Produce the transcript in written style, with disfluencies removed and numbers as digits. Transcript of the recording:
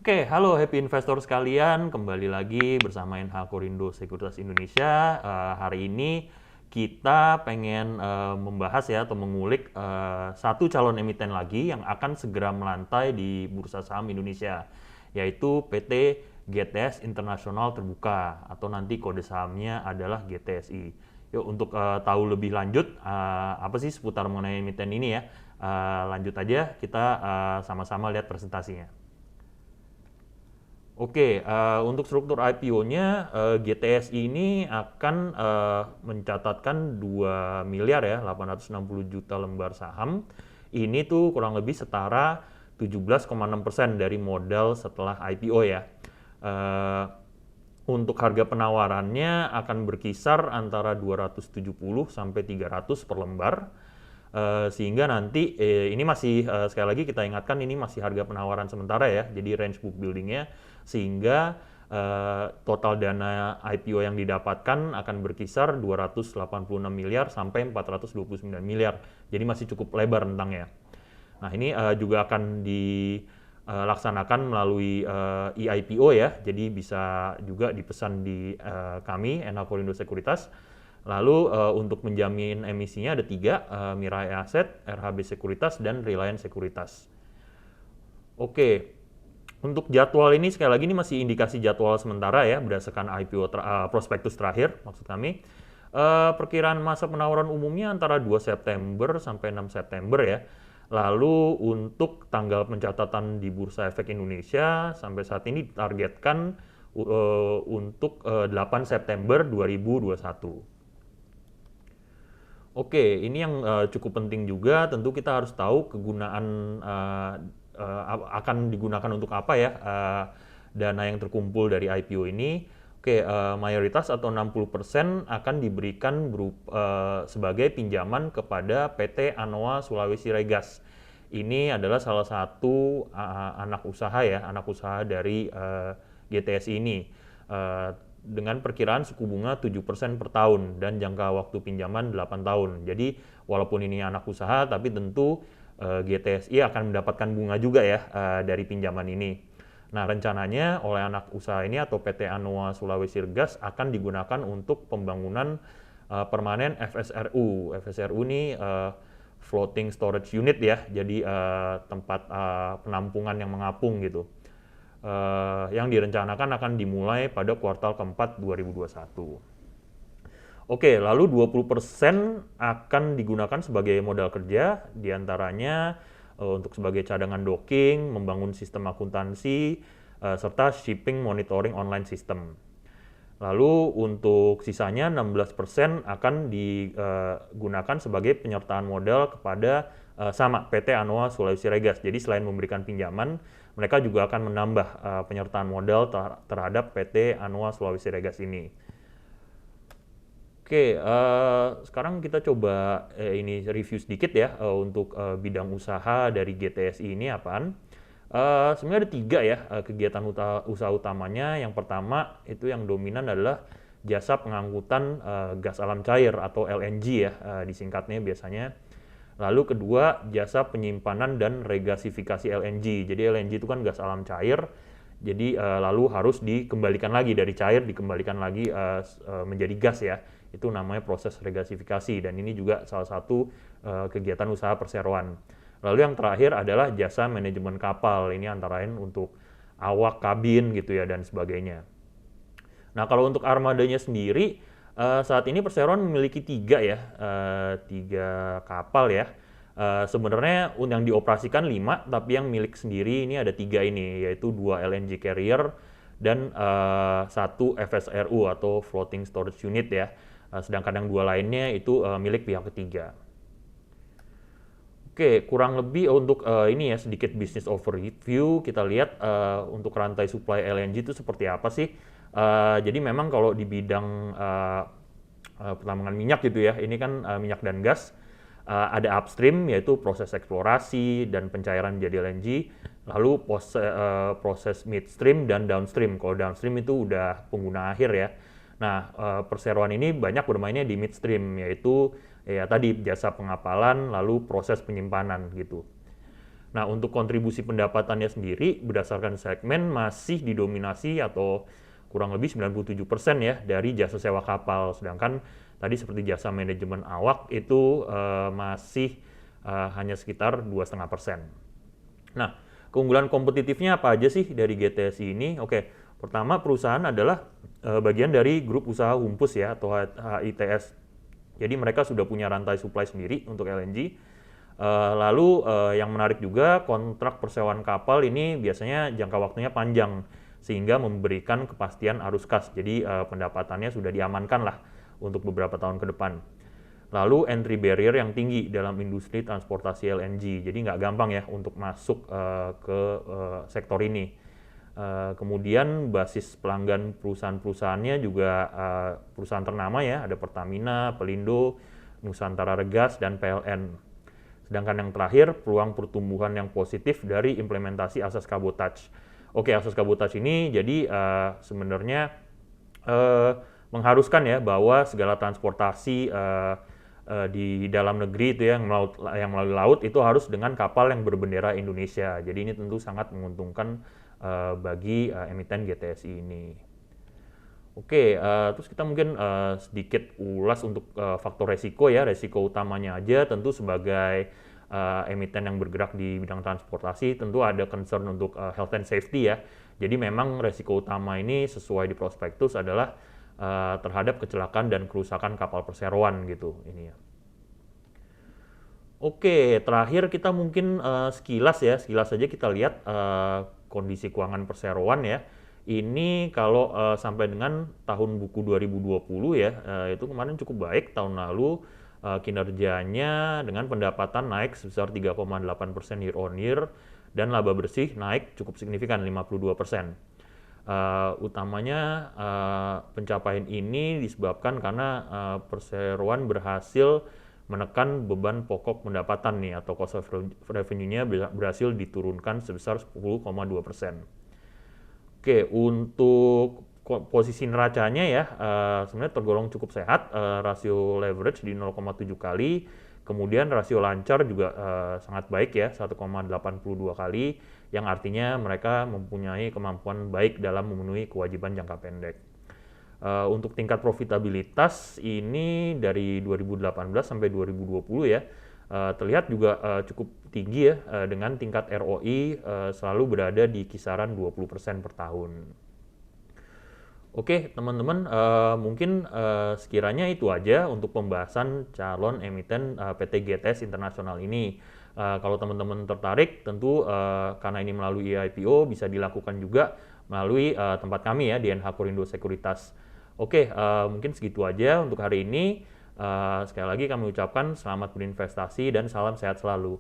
Oke, halo happy investor sekalian, kembali lagi bersama NH Korindo Sekuritas Indonesia. Hari ini kita pengen membahas ya atau mengulik satu calon emiten lagi yang akan segera melantai di Bursa Saham Indonesia, yaitu PT GTS Internasional Terbuka atau nanti kode sahamnya adalah GTSI. Yuk untuk tahu lebih lanjut apa sih seputar mengenai emiten ini ya, lanjut aja kita sama-sama lihat presentasinya. Oke, untuk struktur IPO-nya, GTS ini akan mencatatkan 2 miliar ya, 860 juta lembar saham. Ini tuh kurang lebih setara 17,6% dari modal setelah IPO ya. Eh, untuk harga penawarannya akan berkisar antara 270 sampai 300 per lembar. Sehingga nanti ini masih sekali lagi kita ingatkan ini masih harga penawaran sementara ya, jadi range book buildingnya sehingga total dana IPO yang didapatkan akan berkisar 286 miliar sampai 429 miliar, jadi masih cukup lebar rentangnya. Nah ini juga akan dilaksanakan melalui eIPO ya, jadi bisa juga dipesan di kami NH Korindo Sekuritas. Lalu untuk menjamin emisinya ada 3, Mirai Asset, RHB Sekuritas, dan Reliance Sekuritas. Oke, untuk jadwal ini sekali lagi ini masih indikasi jadwal sementara ya berdasarkan IPO prospektus terakhir maksud kami. Perkiraan masa penawaran umumnya antara 2 September sampai 6 September ya. Lalu untuk tanggal pencatatan di Bursa Efek Indonesia sampai saat ini ditargetkan untuk 8 September 2021. Oke, ini yang cukup penting juga. Tentu kita harus tahu kegunaan akan digunakan untuk apa ya dana yang terkumpul dari IPO ini. Oke, mayoritas atau 60% akan diberikan sebagai pinjaman kepada PT Anoa Sulawesi Regas. Ini adalah salah satu anak usaha ya, anak usaha dari GTS ini. Dengan perkiraan suku bunga 7% per tahun dan jangka waktu pinjaman 8 tahun. Jadi walaupun ini anak usaha tapi tentu GTSI akan mendapatkan bunga juga ya dari pinjaman ini. Nah rencananya oleh anak usaha ini atau PT Anoa Sulawesi Regas akan digunakan untuk pembangunan permanen FSRU. FSRU ini floating storage unit ya, jadi tempat penampungan yang mengapung gitu. Yang direncanakan akan dimulai pada kuartal keempat 2021. Oke, lalu 20% akan digunakan sebagai modal kerja, diantaranya untuk sebagai cadangan docking, membangun sistem akuntansi, serta shipping monitoring online system. Lalu untuk sisanya 16% akan digunakan sebagai penyertaan modal kepada sama PT Anoa Sulawesi Regas. Jadi selain memberikan pinjaman, mereka juga akan menambah penyertaan modal terhadap PT Anoa Sulawesi Regas ini. Oke, sekarang kita coba ini review sedikit ya untuk bidang usaha dari GTSI ini apaan. Sebenarnya ada 3 ya kegiatan usaha utamanya. Yang pertama itu yang dominan adalah jasa pengangkutan gas alam cair atau LNG ya disingkatnya biasanya. Lalu kedua, jasa penyimpanan dan regasifikasi LNG. Jadi LNG itu kan gas alam cair, jadi lalu harus dikembalikan lagi dari cair, dikembalikan lagi menjadi gas ya. Itu namanya proses regasifikasi dan ini juga salah satu kegiatan usaha perseroan. Lalu yang terakhir adalah jasa manajemen kapal. Ini antara lain untuk awak, kabin gitu ya dan sebagainya. Nah kalau untuk armadanya sendiri, saat ini perseroan memiliki 3 ya, 3 kapal ya. Sebenarnya yang dioperasikan 5, tapi yang milik sendiri ini ada 3 ini, yaitu 2 LNG carrier dan 1 FSRU atau floating storage unit ya. Sedangkan yang 2 lainnya itu milik pihak ketiga. Oke, kurang lebih untuk ini ya sedikit business overview. Kita lihat untuk rantai supply LNG itu seperti apa sih. Jadi memang kalau di bidang pertambangan minyak gitu ya, ini kan minyak dan gas, ada upstream yaitu proses eksplorasi dan pencairan menjadi LNG, lalu proses midstream dan downstream. Kalau downstream itu udah pengguna akhir ya. Nah, perseroan ini banyak bermainnya di midstream, yaitu ya tadi jasa pengapalan, lalu proses penyimpanan gitu. Nah, untuk kontribusi pendapatannya sendiri berdasarkan segmen masih didominasi atau kurang lebih 97% ya dari jasa sewa kapal. Sedangkan tadi seperti jasa manajemen awak itu masih hanya sekitar 2,5%. Nah, keunggulan kompetitifnya apa aja sih dari GTSI ini? Oke, pertama perusahaan adalah bagian dari grup usaha Humpus ya atau HITS. Jadi mereka sudah punya rantai supply sendiri untuk LNG. Lalu yang menarik juga kontrak persewaan kapal ini biasanya jangka waktunya panjang sehingga memberikan kepastian arus kas. Jadi pendapatannya sudah diamankan lah untuk beberapa tahun ke depan. Lalu entry barrier yang tinggi dalam industri transportasi LNG. Jadi nggak gampang ya untuk masuk ke sektor ini. Kemudian basis pelanggan perusahaan-perusahaannya juga perusahaan ternama ya, ada Pertamina, Pelindo, Nusantara Regas, dan PLN. Sedangkan yang terakhir, peluang pertumbuhan yang positif dari implementasi asas kabotaj. Oke, asas kabotaj ini jadi sebenarnya mengharuskan ya bahwa segala transportasi di dalam negeri itu yang melalui laut itu harus dengan kapal yang berbendera Indonesia. Jadi ini tentu sangat menguntungkan bagi emiten GTSI ini. Oke, terus kita mungkin sedikit ulas untuk faktor resiko ya. Resiko utamanya aja tentu sebagai emiten yang bergerak di bidang transportasi tentu ada concern untuk health and safety ya. Jadi memang resiko utama ini sesuai di prospektus adalah terhadap kecelakaan dan kerusakan kapal perseroan gitu ini ya. Oke, terakhir kita mungkin sekilas saja kita lihat kondisi keuangan perseroan ya. Ini kalau sampai dengan tahun buku 2020 ya, itu kemarin cukup baik. Tahun lalu kinerjanya dengan pendapatan naik sebesar 3,8% year on year dan laba bersih naik cukup signifikan 52%. Utamanya pencapaian ini disebabkan karena perseroan berhasil menekan beban pokok pendapatan nih atau cost of revenue-nya berhasil diturunkan sebesar 10,2%. Oke, untuk posisi neracanya ya sebenarnya tergolong cukup sehat, rasio leverage di 0,7 kali, kemudian rasio lancar juga sangat baik ya 1,82 kali, yang artinya mereka mempunyai kemampuan baik dalam memenuhi kewajiban jangka pendek. Untuk tingkat profitabilitas ini dari 2018 sampai 2020 ya, terlihat juga cukup tinggi ya dengan tingkat ROI selalu berada di kisaran 20% per tahun. Oke teman-teman, mungkin sekiranya itu aja untuk pembahasan calon emiten PT GTS Internasional ini. Kalau teman-teman tertarik tentu karena ini melalui IPO bisa dilakukan juga melalui tempat kami ya di NH Korindo Sekuritas. Oke, mungkin segitu aja untuk hari ini. Sekali lagi kami ucapkan selamat berinvestasi dan salam sehat selalu.